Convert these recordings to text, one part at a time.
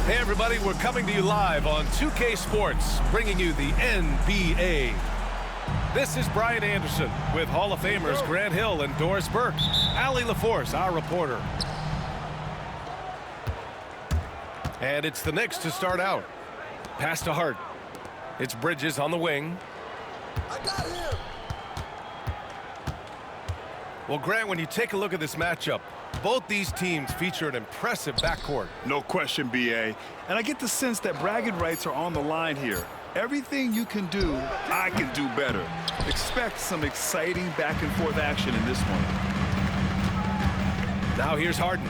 Hey everybody, we're coming to you live on 2K Sports, bringing you the NBA. This is Brian Anderson with Hall of Famers Grant Hill and Doris Burke. Allie LaForce, our reporter. And it's the Knicks to start out. Pass to Hart. It's Bridges on the wing. I got him. Well, Grant, when you take a look at this matchup, both these teams feature an impressive backcourt. No question, B.A. And I get the sense that bragging rights are on the line here. Everything you can do, I can do better. Expect some exciting back-and-forth action in this one. Now here's Harden.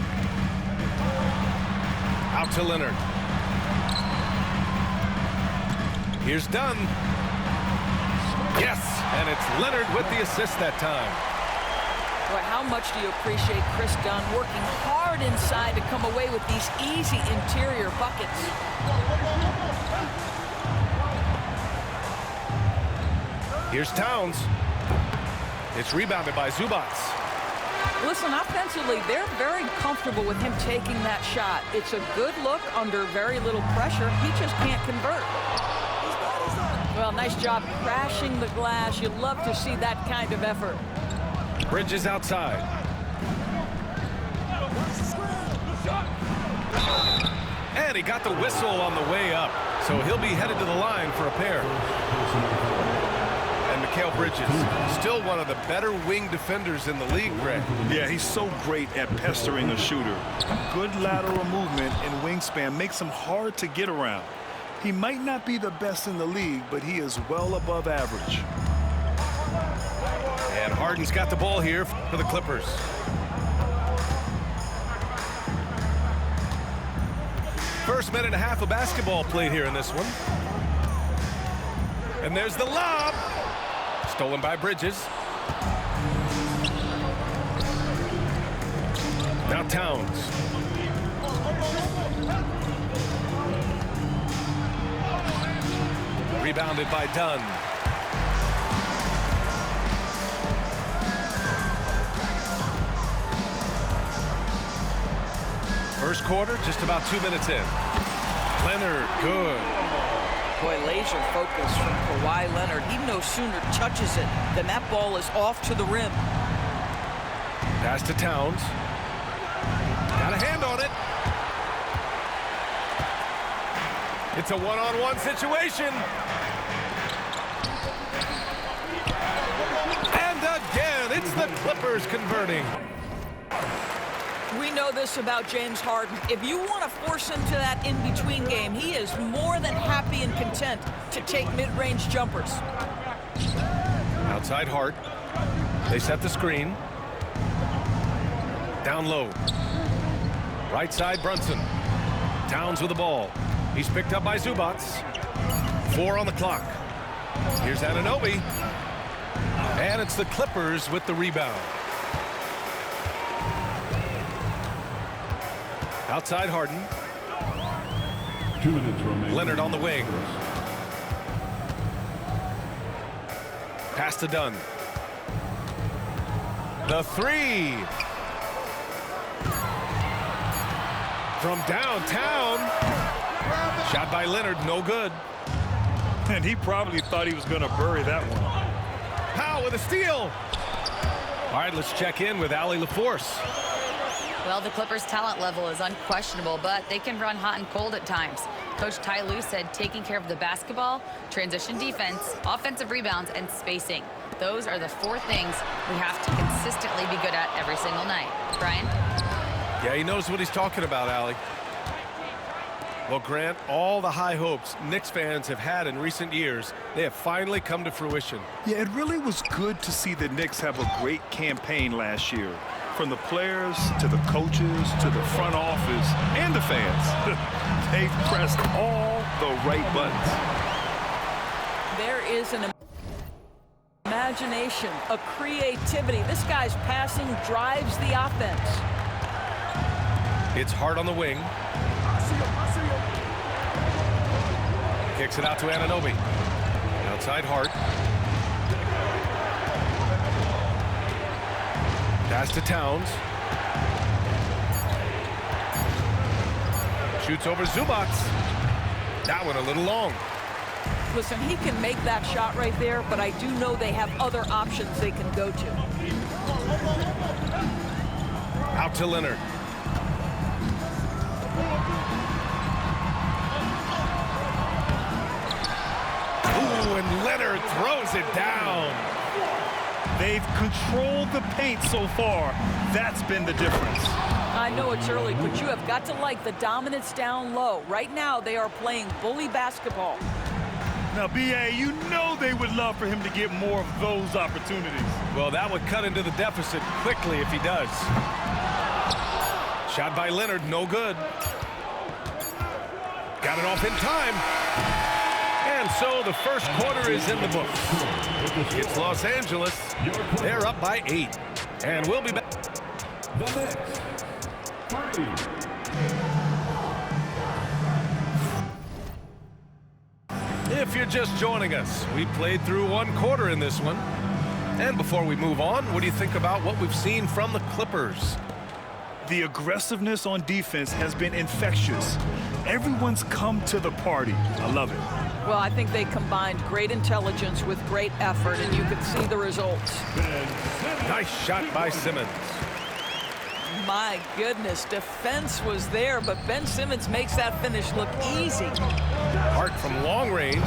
Out to Leonard. Here's Dunn. Yes, and it's Leonard with the assist that time. But how much do you appreciate Chris Dunn working hard inside to come away with these easy interior buckets? Here's Towns. It's rebounded by Zubac. Listen, offensively, they're very comfortable with him taking that shot. It's a good look under very little pressure. He just can't convert. Well, nice job crashing the glass. You love to see that kind of effort. Bridges outside. And he got the whistle on the way up. So he'll be headed to the line for a pair. And Mikal Bridges, still one of the better wing defenders in the league, Greg. Yeah, he's so great at pestering a shooter. Good lateral movement and wingspan makes him hard to get around. He might not be the best in the league, but he is well above average. And Harden's got the ball here for the Clippers. First minute and a half of basketball played here in this one. And there's the lob. Stolen by Bridges. Now Towns. Rebounded by Dunn. First quarter, just about 2 minutes in. Leonard, good. Boy, laser focus from Kawhi Leonard. He no sooner touches it than that ball is off to the rim. Pass to Towns. Got a hand on it. It's a one-on-one situation. And again, it's the Clippers converting. We know this about James Harden. If you want to force him to that in-between game, he is more than happy and content to take mid-range jumpers. Outside Hart. They set the screen. Down low. Right side Brunson. Towns with the ball. He's picked up by Zubac. 4 on the clock. Here's Anunoby. And it's the Clippers with the rebound. Outside Harden. 2 minutes remaining. Leonard on the wing. Pass to Dunn. The three. From downtown. Shot by Leonard, no good. And he probably thought he was going to bury that one. Powell with a steal. All right, let's check in with Allie LaForce. Well, the Clippers' talent level is unquestionable, but they can run hot and cold at times. Coach Ty Lue said taking care of the basketball, transition defense, offensive rebounds, and spacing. Those are the 4 things we have to consistently be good at every single night. Brian? Yeah, he knows what he's talking about, Allie. Well, Grant, all the high hopes Knicks fans have had in recent years, they have finally come to fruition. Yeah, it really was good to see the Knicks have a great campaign last year. From the players to the coaches to the front office and the fans. They've pressed all the right buttons. There is an imagination, a creativity. This guy's passing drives the offense. It's Hart on the wing. Kicks it out to Anunoby. Outside Hart. Pass to Towns. shoots over Zubats. That one a little long. Listen, he can make that shot right there, but I do know they have other options they can go to. Out to Leonard. Ooh, and Leonard throws it down. They've controlled the paint so far. That's been the difference. I know it's early, but you have got to like the dominance down low. Right now, they are playing bully basketball. Now, B.A., you know they would love for him to get more of those opportunities. Well, that would cut into the deficit quickly if he does. Shot by Leonard, no good. Got it off in time. And so the first quarter is in the books. It's Los Angeles. They're up by 8. And we'll be back. The Knicks, 3. If you're just joining us, we played through one quarter in this one. And before we move on, what do you think about what we've seen from the Clippers? The aggressiveness on defense has been infectious. Everyone's come to the party. I love it. Well, I think they combined great intelligence with great effort, and you can see the results. Nice shot by Simmons. My goodness, defense was there, but Ben Simmons makes that finish look easy. Hart from long range.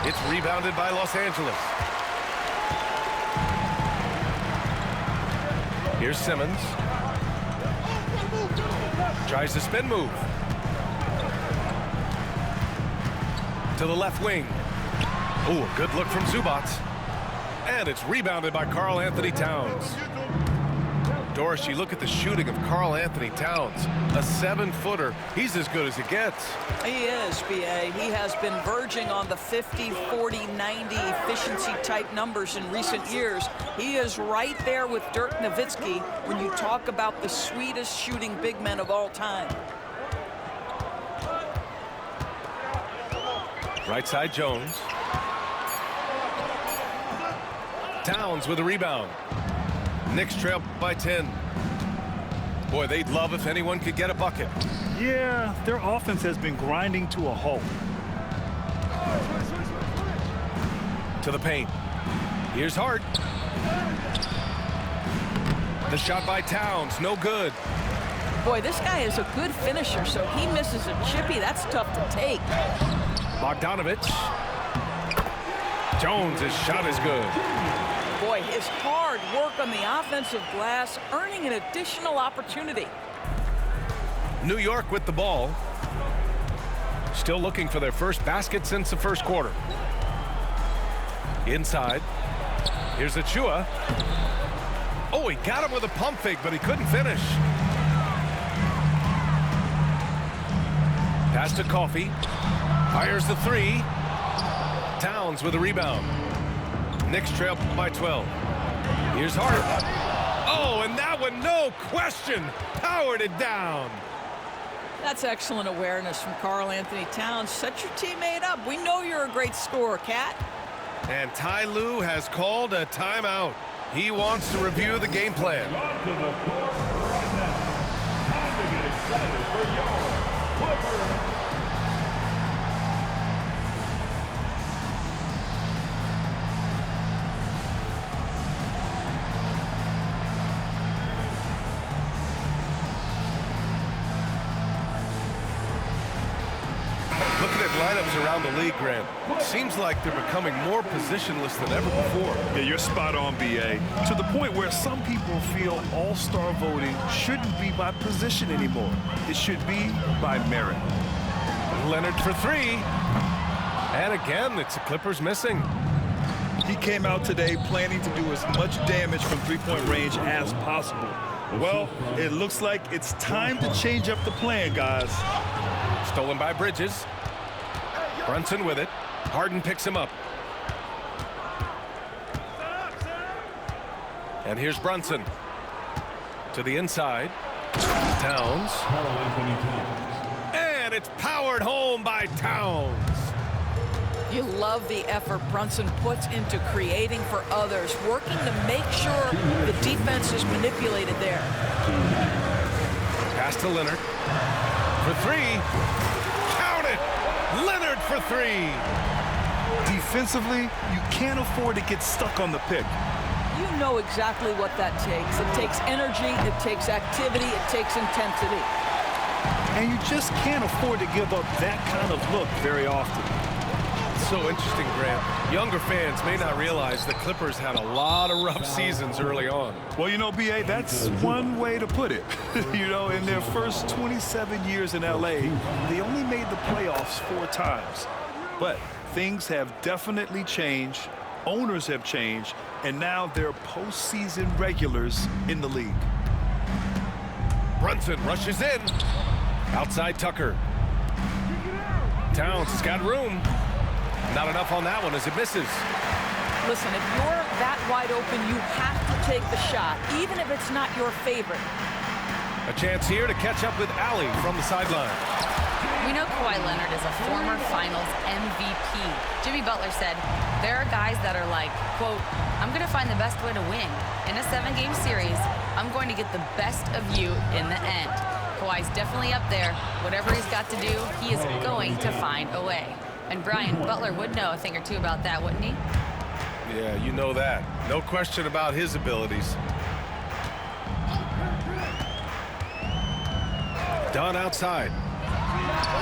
It's rebounded by Los Angeles. Here's Simmons. Tries the spin move. To the left wing. Oh, a good look from Zubats. And it's rebounded by Karl Anthony Towns. Doris, you look at the shooting of Karl Anthony Towns. A 7-footer. He's as good as it gets. He is, B.A. He has been verging on the 50, 40, 90 efficiency type numbers in recent years. He is right there with Dirk Nowitzki when you talk about the sweetest shooting big men of all time. Right side, Jones. Towns with a rebound. Knicks trail by 10. Boy, they'd love if anyone could get a bucket. Yeah, their offense has been grinding to a halt. To the paint. Here's Hart. The shot by Towns, no good. Boy, this guy is a good finisher, so he misses a chippy. That's tough to take. Bogdanovich. Jones' shot is good. Boy, his hard work on the offensive glass, earning an additional opportunity. New York with the ball. Still looking for their first basket since the first quarter. Inside. Here's Achua. Oh, he got him with a pump fake, but he couldn't finish. Pass to Coffey. Fires the 3. Towns with a rebound. Knicks trail by 12. Here's Hart. Oh, and that one, no question, powered it down. That's excellent awareness from Karl Anthony Towns. Set your teammate up. We know you're a great scorer, Cat. And Ty Lue has called a timeout. He wants to review the game plan. On to the court right now. Time to get excited for your Clippers. Looking at lineups around the league, Grant, it seems like they're becoming more positionless than ever before. Yeah, you're spot on, B.A. To the point where some people feel all-star voting shouldn't be by position anymore. It should be by merit. Leonard for 3. And again, it's the Clippers missing. He came out today planning to do as much damage from three-point range as possible. Well, it looks like it's time to change up the plan, guys. Stolen by Bridges. Brunson with it. Harden picks him up. And here's Brunson. To the inside. Towns. Karl Anthony Towns. And it's powered home by Towns. You love the effort Brunson puts into creating for others, working to make sure the defense is manipulated there. Pass to Leonard. for three. Count it! Leonard for three. Defensively, you can't afford to get stuck on the pick. You know exactly what that takes. It takes energy, it takes activity, it takes intensity. And you just can't afford to give up that kind of look very often. So interesting, Grant. Younger fans may not realize the Clippers had a lot of rough seasons early on. Well, you know, B.A., that's one way to put it. You know, in their first 27 years in L.A., they only made the playoffs 4 times. But things have definitely changed. Owners have changed. And now they're postseason regulars in the league. Brunson rushes in. Outside Tucker. Towns has got room. Not enough on that one as it misses. Listen, if you're that wide open, you have to take the shot, even if it's not your favorite. A chance here to catch up with Allie from the sideline. We know Kawhi Leonard is a former Finals MVP. Jimmy Butler said, there are guys that are like, quote, I'm going to find the best way to win. In a 7-game series, I'm going to get the best of you in the end. Kawhi's definitely up there. Whatever he's got to do, he is going to find a way. And Brian, Butler would know a thing or two about that, wouldn't he? Yeah, you know that. No question about his abilities. Dunn outside.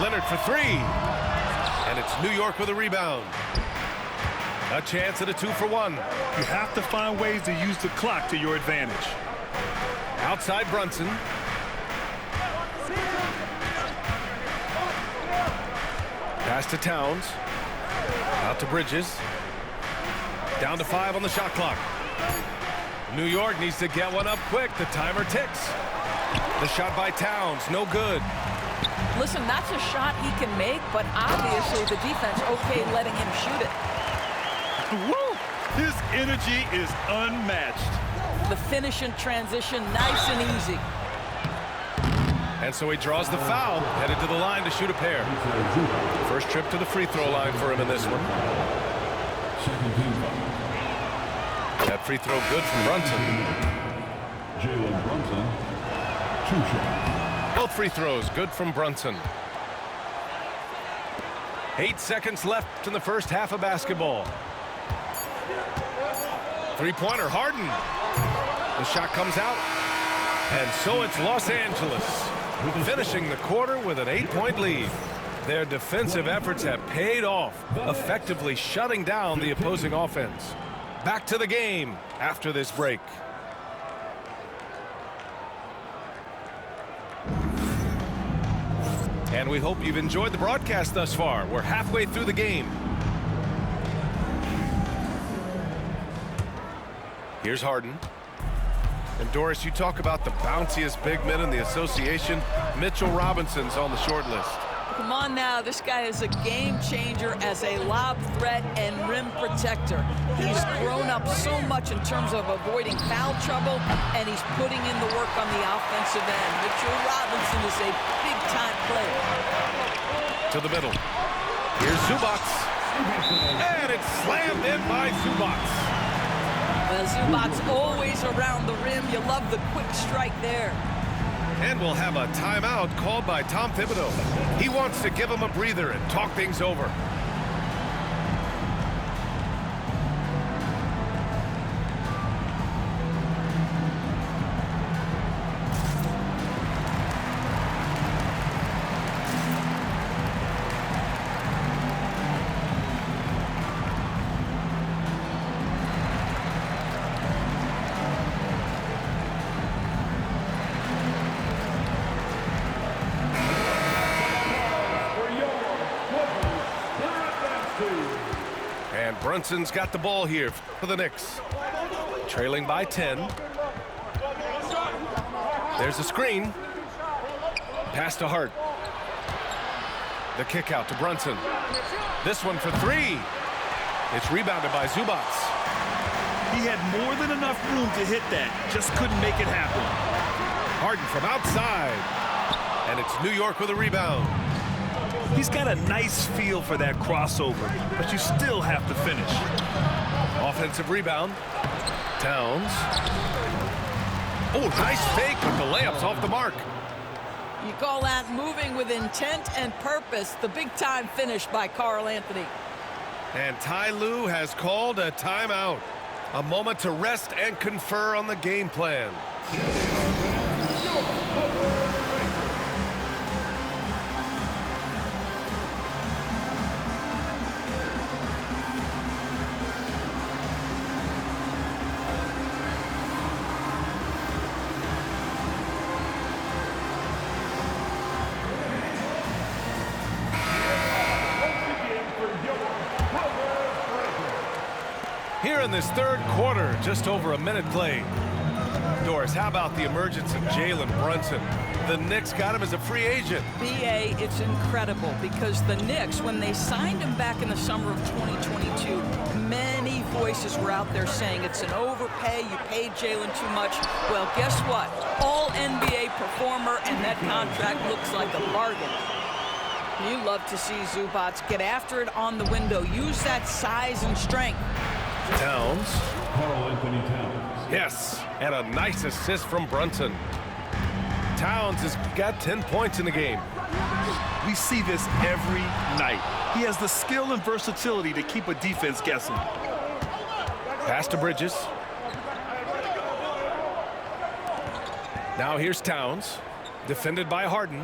Leonard for three. And it's New York with a rebound. A chance at a 2-for-1. You have to find ways to use the clock to your advantage. Outside Brunson. Pass to Towns. Out to Bridges. Down to 5 on the shot clock. New York needs to get one up quick. The timer ticks. The shot by Towns, no good. Listen, that's a shot he can make, but obviously the defense okay letting him shoot it. Woo! His energy is unmatched. The finish in transition, nice and easy. And so he draws the foul, headed to the line to shoot a pair. First trip to the free throw line for him in this one. That free throw good from Brunson. Jalen Brunson, 2 shots. Both free throws good from Brunson. 8 seconds left in the first half of basketball. Three-pointer, Harden. The shot comes out. And so it's Los Angeles, finishing the quarter with an 8-point lead. Their defensive efforts have paid off, effectively shutting down the opposing offense. Back to the game after this break. And we hope you've enjoyed the broadcast thus far. We're halfway through the game. Here's Harden. And Doris, you talk about the bounciest big men in the association. Mitchell Robinson's on the short list. Come on now, this guy is a game changer as a lob threat and rim protector. He's grown up so much in terms of avoiding foul trouble, and he's putting in the work on the offensive end. Mitchell Robinson is a big-time player. To the middle. Here's Zubac. And it's slammed in by Zubac. Well, Zubac's always around the rim. You love the quick strike there. And we'll have a timeout called by Tom Thibodeau. He wants to give him a breather and talk things over. And Brunson's got the ball here for the Knicks. Trailing by 10. There's a screen. Pass to Hart. The kick out to Brunson. This one for three. It's rebounded by Zubac. He had more than enough room to hit that. Just couldn't make it happen. Harden from outside. And it's New York with a rebound. He's got a nice feel for that crossover, but you still have to finish. Offensive rebound. Towns. Oh, nice fake, but the layup's off the mark. You call that moving with intent and purpose. The big-time finish by Karl Anthony. And Ty Lue has called a timeout. A moment to rest and confer on the game plan. Here in this third quarter, just over a minute played. Doris, how about the emergence of Jalen Brunson? The Knicks got him as a free agent. B.A., it's incredible because the Knicks, when they signed him back in the summer of 2022, many voices were out there saying it's an overpay, you paid Jalen too much. Well, guess what? All NBA performer, and that contract looks like a bargain. You love to see Zubac get after it on the window, use that size and strength. Towns. Karl Anthony Towns. Yes, and a nice assist from Brunson. Towns has got 10 points in the game. We see this every night. He has the skill and versatility to keep a defense guessing. Pass to Bridges. Now here's Towns, defended by Harden.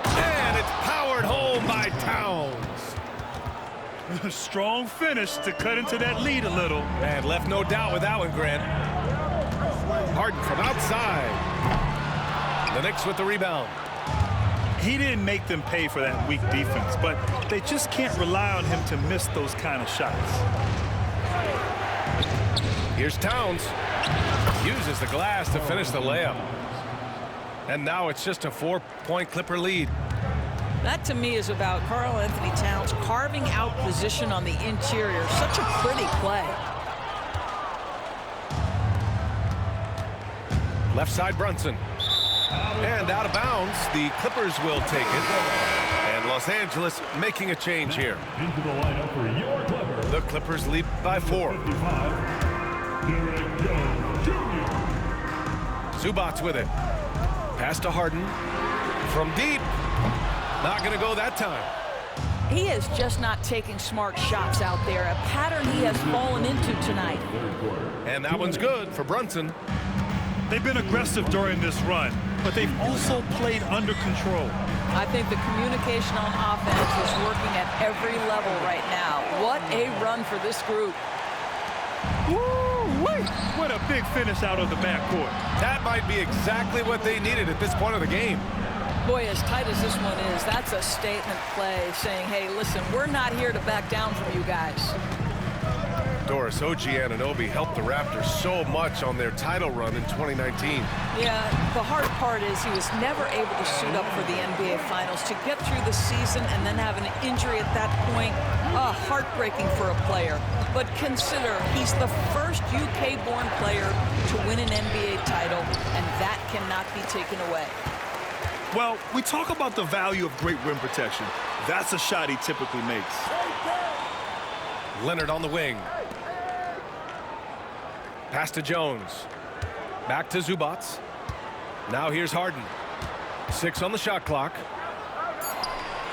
And it's powered home by Towns. Strong finish to cut into that lead a little. And left no doubt with that one, Grant. Harden from outside. The Knicks with the rebound. He didn't make them pay for that weak defense, but they just can't rely on him to miss those kind of shots. Here's Towns. Uses the glass to finish the layup. And now it's just a 4-point Clipper lead. That, to me, is about Karl Anthony Towns carving out position on the interior. Such a pretty play. Left side Brunson. And out of bounds, the Clippers will take it. And Los Angeles making a change here. Into the lineup for your Clippers. The Clippers lead by 4. 55, Derek Jones Jr. Zubac with it. Pass to Harden. From deep. Not going to go that time. He is just not taking smart shots out there, a pattern he has fallen into tonight. And that one's good for Brunson. They've been aggressive during this run, but they've also played under control. I think the communication on offense is working at every level right now. What a run for this group. Woo-wee! What a big finish out of the backcourt. That might be exactly what they needed at this point of the game. Boy, as tight as this one is, that's a statement play saying, hey, listen, we're not here to back down from you guys. Doris, OG Anunoby helped the Raptors so much on their title run in 2019. Yeah, the hard part is he was never able to suit up for the NBA Finals. To get through the season and then have an injury at that point, heartbreaking for a player. But consider, he's the first UK-born player to win an NBA title, and that cannot be taken away. Well, we talk about the value of great rim protection. That's a shot he typically makes. Leonard on the wing. Pass to Jones. Back to Zubac. Now here's Harden. 6 on the shot clock.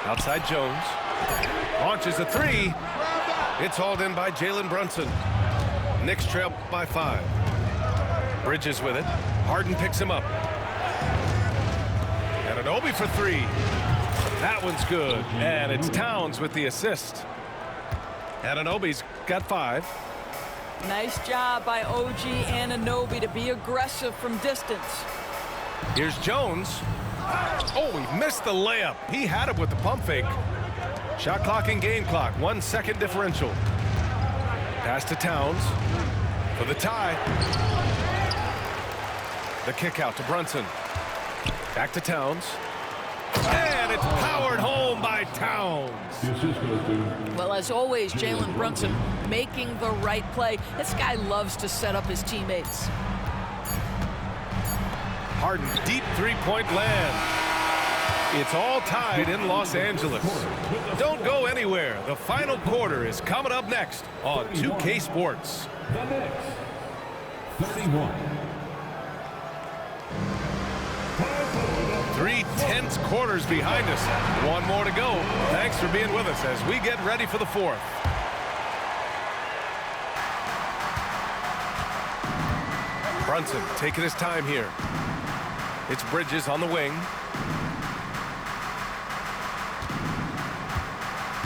Outside Jones. Launches a 3. It's hauled in by Jalen Brunson. Knicks trail by 5. Bridges with it. Harden picks him up. Anunoby for 3. That one's good. And it's Towns with the assist. Anunoby's got 5. Nice job by OG Anunoby to be aggressive from distance. Here's Jones. Oh, he missed the layup. He had it with the pump fake. Shot clock and game clock. 1 second differential. Pass to Towns for the tie. The kick out to Brunson. Back to Towns. And it's powered home by Towns. The assist goes to Well, as always, Jalen Brunson making the right play. This guy loves to set up his teammates. Harden, deep three-point land. It's all tied in Los Angeles. Don't go anywhere. The final quarter is coming up next on 2K Sports. the Knicks. 31. 3 tense quarters behind us. One more to go. Thanks for being with us as we get ready for the fourth. Brunson taking his time here. It's Bridges on the wing.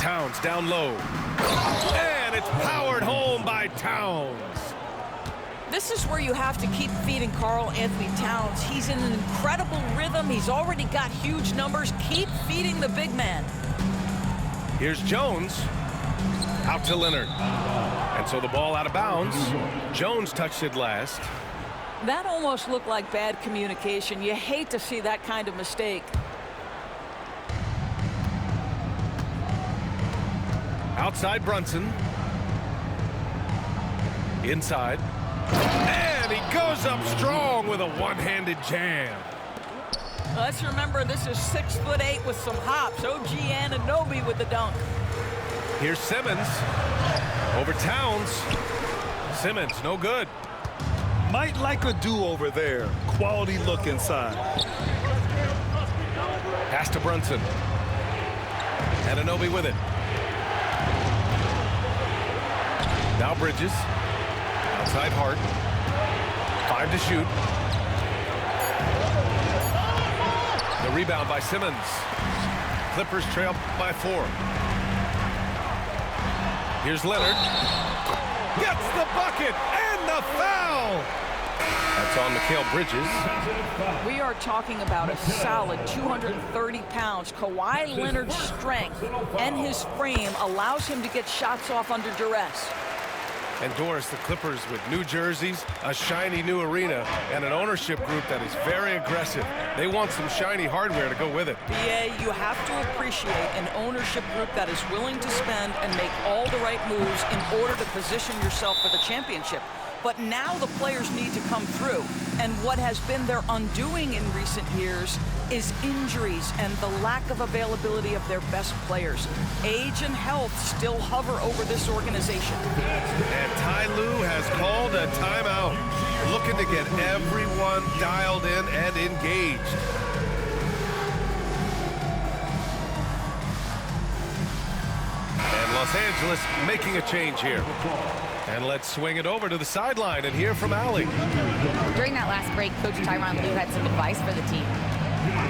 Towns down low. And it's powered home by Towns. This is where you have to keep feeding Karl Anthony Towns. He's in an incredible rhythm. He's already got huge numbers. Keep feeding the big man. Here's Jones. Out to Leonard. And so the ball out of bounds. Jones touched it last. That almost looked like bad communication. You hate to see that kind of mistake. Outside Brunson. Inside. And he goes up strong with a one-handed jam. Let's remember this is 6'8" with some hops. OG Anunoby with the dunk. Here's Simmons. Over Towns. Simmons, no good. Might like a do-over there. Quality look inside. Pass to Brunson. Anunoby with it. Now Bridges. Outside Hart. 5 to shoot. The rebound by Simmons. Clippers trail by 4. Here's Leonard. Gets the bucket and the foul. That's on Mikal Bridges. We are talking about a solid 230 pounds. Kawhi Leonard's strength and his frame allows him to get shots off under duress. And Doris, the Clippers with new jerseys, a shiny new arena, and an ownership group that is very aggressive. They want some shiny hardware to go with it. Yeah, you have to appreciate an ownership group that is willing to spend and make all the right moves in order to position yourself for the championship. But now the players need to come through. And what has been their undoing in recent years is injuries and the lack of availability of their best players. Age and health still hover over this organization. And Ty Lue has called a timeout, looking to get everyone dialed in and engaged. And Los Angeles making a change here. And let's swing it over to the sideline and hear from Allie. During that last break, Coach Tyronn Lue had some advice for the team.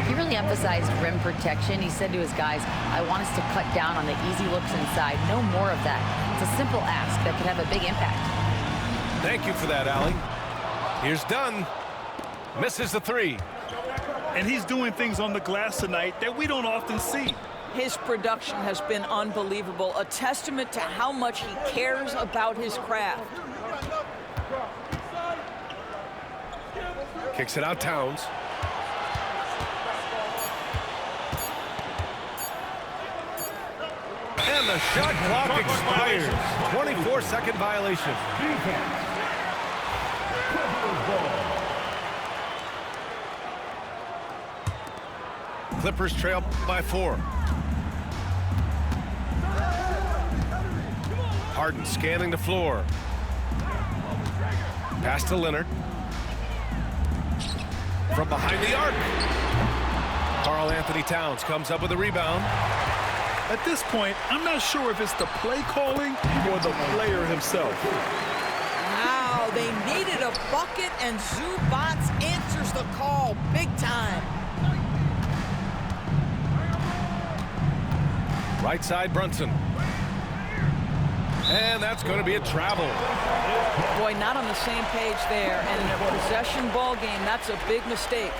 He really emphasized rim protection. He said to his guys, I want us to cut down on the easy looks inside. No more of that. It's a simple ask that could have a big impact. Thank you for that, Allie. Here's Dunn. Misses the 3. And he's doing things on the glass tonight that we don't often see. His production has been unbelievable, a testament to how much he cares about his craft. Kicks it out, Towns. And the shot clock expires. 24-second violation. Clippers trail by 4. Harden scanning the floor. Pass to Leonard. From behind the arc. Karl Anthony Towns comes up with a rebound. At this point, I'm not sure if it's the play calling or the player himself. Wow, they needed a bucket, and Zubac answers the call big time. Right side, Brunson. And that's going to be a travel. Boy, not on the same page there. And in a possession ball game, that's a big mistake.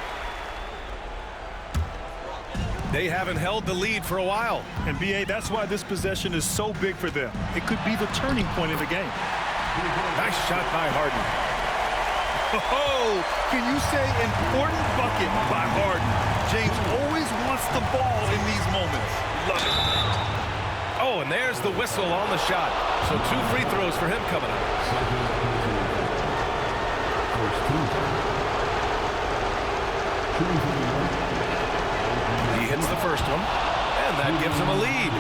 They haven't held the lead for a while. And B.A., that's why this possession is so big for them. It could be the turning point in the game. Nice shot by Harden. Oh, can you say important bucket by Harden? James always wants the ball in these moments. Love it. Oh, and there's the whistle on the shot. So 2 free throws for him coming up. He hits the first one, and that gives him a lead.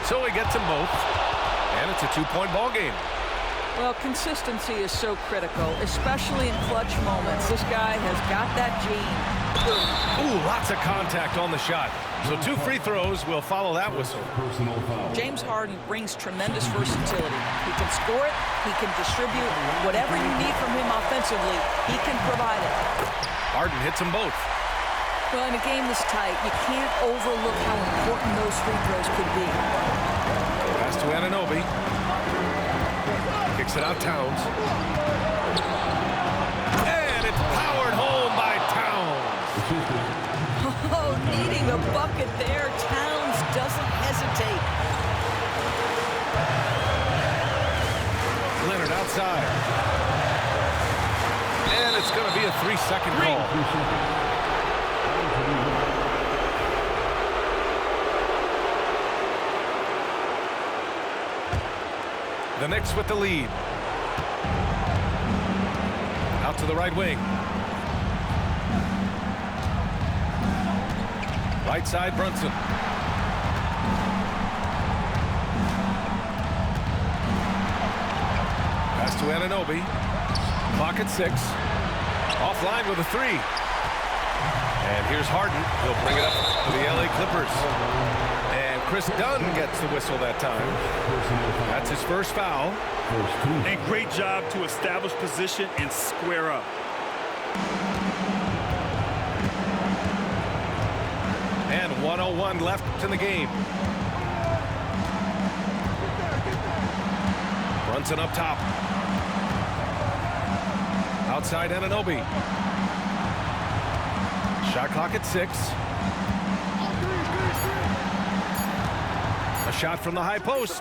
So he gets them both, and it's a 2-point ball game. Well, consistency is so critical, especially in clutch moments. This guy has got that gene. Ooh, lots of contact on the shot. So 2 free throws will follow that whistle. Personal foul. James Harden brings tremendous versatility. He can score it, he can distribute. Whatever you need from him offensively, he can provide it. Harden hits them both. Well, in a game this tight, you can't overlook how important those free throws could be. Pass to Anunoby. Kicks it out Towns. And it's powered home by Towns. Oh, needing a bucket there. Towns doesn't hesitate. Leonard outside. And it's going to be a 3-second call. The Knicks with the lead. Out to the right wing. Right side, Brunson. Pass to Anunoby. Clock at 6. Offline with a 3. And here's Harden. He'll bring it up to the LA Clippers. And Chris Dunn gets the whistle that time. That's his first foul. And great job to establish position and square up. And 1:01 left in the game. Brunson up top. Outside Anunoby. Shot clock at 6. A shot from the high post.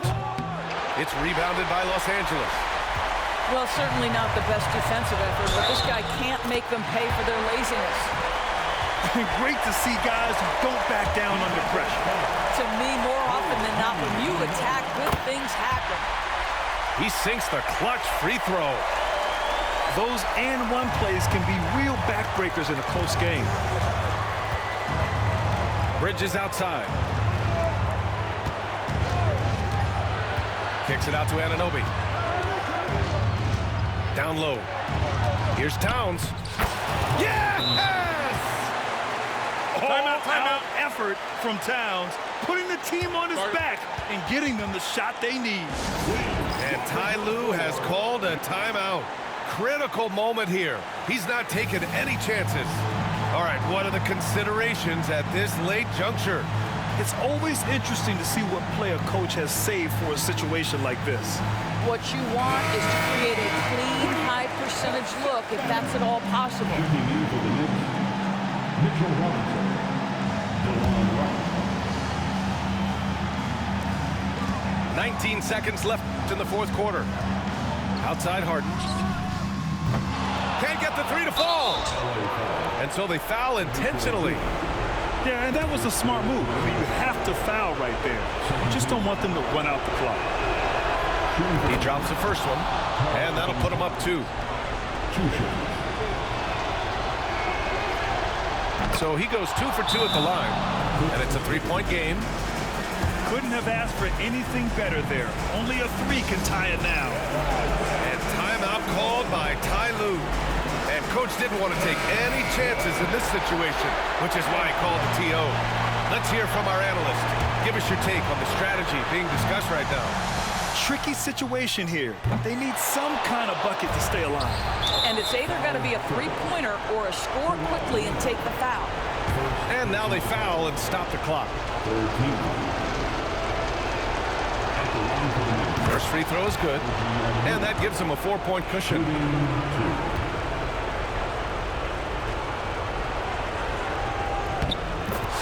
It's rebounded by Los Angeles. Well, certainly not the best defensive effort, but this guy can't make them pay for their laziness. Great to see guys who don't back down under pressure. To me, more often than not, when you attack, good things happen. He sinks the clutch free throw. Those and one plays can be real backbreakers in a close game. Bridges outside. Kicks it out to Anunoby. Down low. Here's Towns. Yes! Timeout effort from Towns, putting the team on his back and getting them the shot they need. And Ty Lue has called a timeout. Critical moment here. He's not taking any chances. All right, what are the considerations at this late juncture? It's always interesting to see what play a coach has saved for a situation like this. What you want is to create a clean, high-percentage look, if that's at all possible. Checking in for the Knicks, Mitchell Robinson. DeLon Wright. 19 seconds left in the fourth quarter. Outside Harden. Can't get the 3 to fall. And so they foul intentionally. Yeah, and that was a smart move. I mean, you have to foul right there. You just don't want them to run out the clock. He drops the first one, and that'll put him up 2. So he goes 2 for 2 at the line, and it's a 3-point game. Couldn't have asked for anything better there. Only a 3 can tie it now. And timeout called by Ty Lue. And coach didn't want to take any chances in this situation, which is why he called the TO. Let's hear from our analyst. Give us your take on the strategy being discussed right now. Tricky situation here. They need some kind of bucket to stay alive. And it's either got to be a three-pointer or a score quickly and take the foul. And now they foul and stop the clock. First free throw is good, and that gives them a 4-point cushion.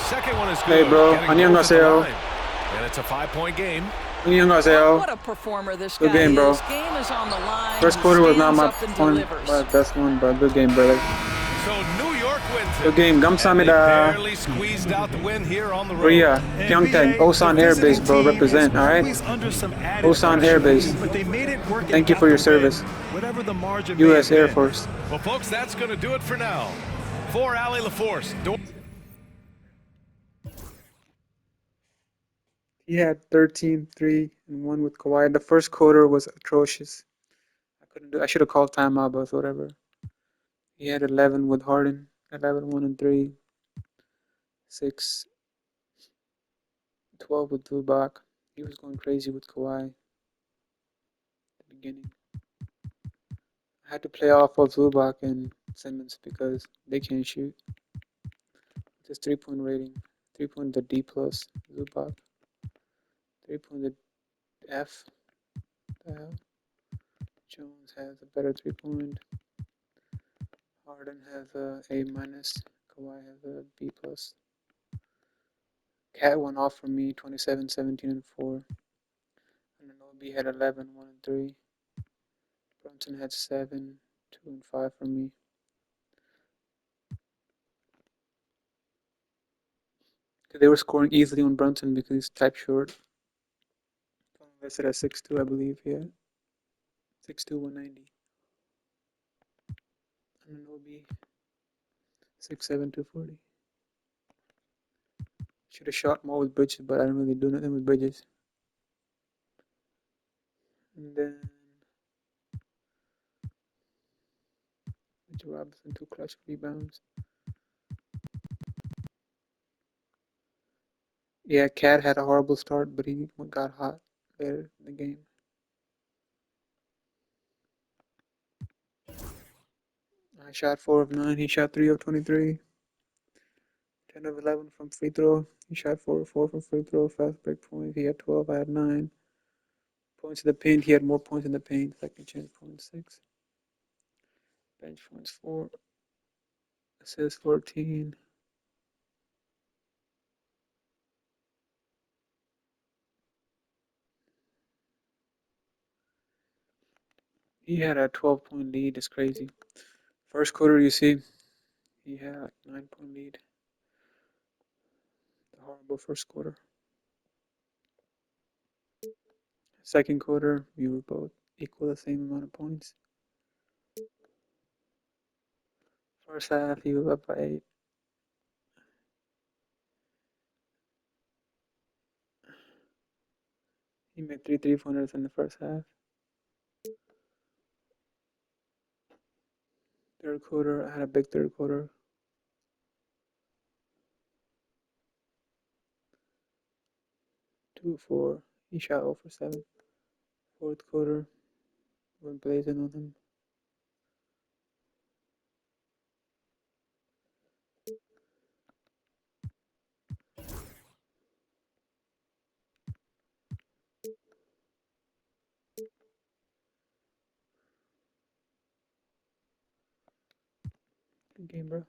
Second one is good. Hey bro, Getting 안녕하세요. close at the line. And it's a 5-point game. 안녕하세요. What a performer this Good guy game, bro. is. Game is on the line. First He quarter was not stands my up and point, delivers. but best one, but good game, brother. So New York wins it. Good game. And they 감사합니다. barely squeezed out the win here on the road. Korea, Pyeongtaek, Osan Air Base, bro, represent, all right? Osan Air Base. Thank you for your service. U.S. Air Force. Well, folks, that's going to do it for now. For Allie LaForce. He had 13, 3, and 1 with Kawhi. The first quarter was atrocious. Couldn't do. I should have called timeout, but whatever. He had 11 with Harden, 11, 1 and 3, 6, 12 with Zubac. He was going crazy with Kawhi at the beginning. I had to play off of Zubac and Simmons because they can't shoot. This 3-point rating, 3-point the D plus Zubac, 3-point the F. The hell? Jones has a better 3-point. Harden has a A minus. Kawhi has a B plus. Cat went off for me, 27, 17, and 4. And Anobi had 11, 1 and 3. Brunson had 7, 2 and 5 for me. They were scoring easily on Brunson because he's type short. I said at 6'2", I believe, yeah. 6'2", 190. Anobi, 6'7", 240. Should have shot more with Bridges, but I didn't really do nothing with Bridges. And then Mitchell Robinson, 2 clutch rebounds. Yeah, Cat had a horrible start, but he got hot later in the game. I shot 4 of 9. He shot 3 of 23. 10 of 11 from free throw. He shot 4 of 4 from free throw. Fast break points. He had 12. I had 9. Points in the paint. He had more points in the paint. Second chance points 6. Bench points 4. Assists 14. He had a 12-point lead. It's crazy. First quarter, you see, he had a 9-point lead. The horrible first quarter. Second quarter, we were both equal the same amount of points. First half, he was up by 8. He made 3 3-pointers in the first half. Third quarter, I had a big third quarter. 2 4. He shot 0 for 7. Fourth quarter, went blazing on him. Good game, bro.